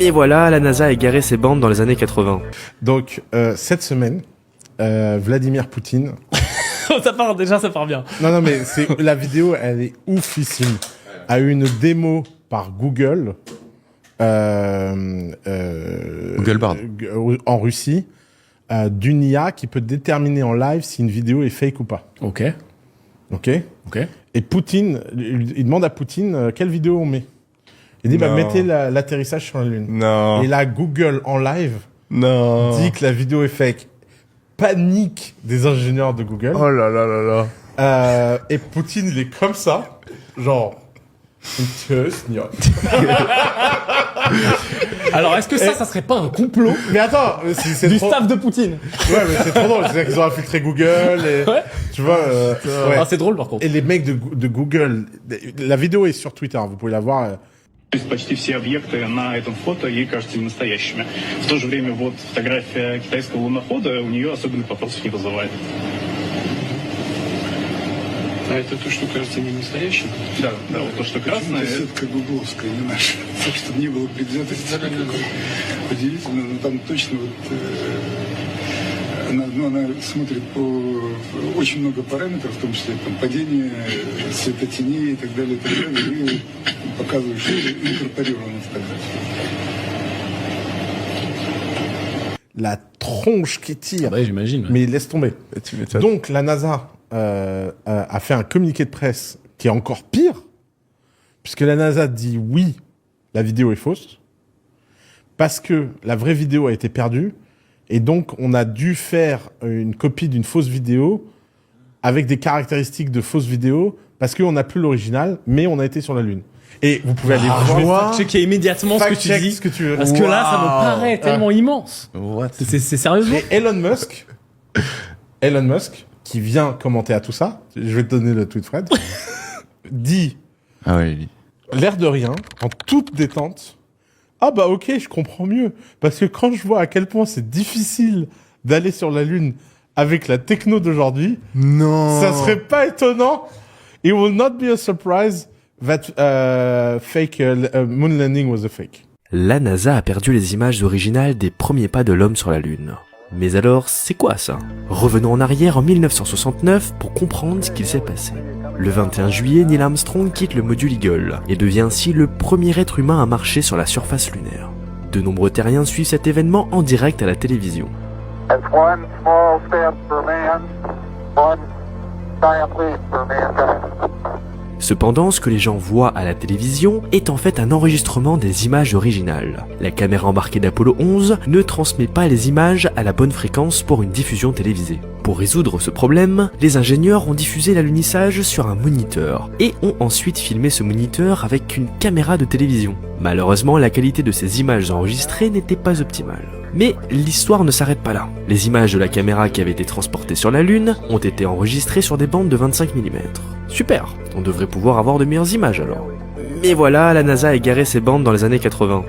Mais voilà, la NASA a égaré ses bandes dans les années 80. Donc, cette semaine, Vladimir Poutine... ça part bien. Non, mais la vidéo, elle est oufissime. A eu une démo par Google... Google Bard. En Russie, d'une IA qui peut déterminer en live si une vidéo est fake ou pas. Ok. Et Poutine, il demande à Poutine quelle vidéo on met. Il dit, mettez l'atterrissage sur la Lune. Non. Et là, Google, en live, dit que la vidéo est fake. Panique des ingénieurs de Google. Oh là là là là. Et Poutine, il est comme ça. Genre... Alors, est-ce que ça serait pas un complot Mais attends, c'est du trop... staff de Poutine? Ouais, mais c'est trop drôle. C'est-à-dire qu'ils ont infiltré Google et... Ouais. Tu vois... ouais. Ah, c'est drôle, par contre. Et les mecs de Google... La vidéo est sur Twitter, vous pouvez la voir... То есть почти все объекты на этом фото ей кажутся ненастоящими. В то же время вот фотография китайского лунохода у нее особенных вопросов не вызывает. А это то, что кажется не настоящим? Да, вот то, что красное. Это сетка гугловская, не наша. Так, чтобы не было предвзятости. Удивительно, но там точно вот... Она смотрит по очень много параметров, в том числе там, падение светотеней и так далее, и показывает, что инкорпорирована фотография. La tronche qui tire. Ouais, j'imagine. Mais laisse tomber. Tu m'étonnes. Donc, la NASA a fait un communiqué de presse qui est encore pire, puisque la NASA dit oui, la vidéo est fausse, parce que la vraie vidéo a été perdue, et donc on a dû faire une copie d'une fausse vidéo avec des caractéristiques de fausse vidéo, parce qu'on n'a plus l'original, mais on a été sur la Lune. Et vous pouvez aller voir... Checker immédiatement ce que tu dis. Ce que tu veux. Parce que là, ça me paraît tellement immense. What? C'est sérieusement? Et Elon Musk, qui vient commenter à tout ça, je vais te donner le tweet Fred, dit, Ah oui. l'air de rien, en toute détente, ah bah ok, je comprends mieux, parce que quand je vois à quel point c'est difficile d'aller sur la Lune avec la techno d'aujourd'hui, Non. ça serait pas étonnant. It will not be a surprise that moon landing was a fake. La NASA a perdu les images originales des premiers pas de l'homme sur la Lune. Mais alors, c'est quoi ça? Revenons en arrière en 1969 pour comprendre ce qu'il s'est passé. Le 21 juillet, Neil Armstrong quitte le module Eagle et devient ainsi le premier être humain à marcher sur la surface lunaire. De nombreux terriens suivent cet événement en direct à la télévision. That's one small step for man, one giant leap for mankind. Cependant, ce que les gens voient à la télévision est en fait un enregistrement des images originales. La caméra embarquée d'Apollo 11 ne transmet pas les images à la bonne fréquence pour une diffusion télévisée. Pour résoudre ce problème, les ingénieurs ont diffusé l'alunissage sur un moniteur et ont ensuite filmé ce moniteur avec une caméra de télévision. Malheureusement, la qualité de ces images enregistrées n'était pas optimale. Mais l'histoire ne s'arrête pas là. Les images de la caméra qui avait été transportée sur la Lune ont été enregistrées sur des bandes de 25 mm. Super, on devrait pouvoir avoir de meilleures images alors. Mais voilà, la NASA a égaré ses bandes dans les années 80.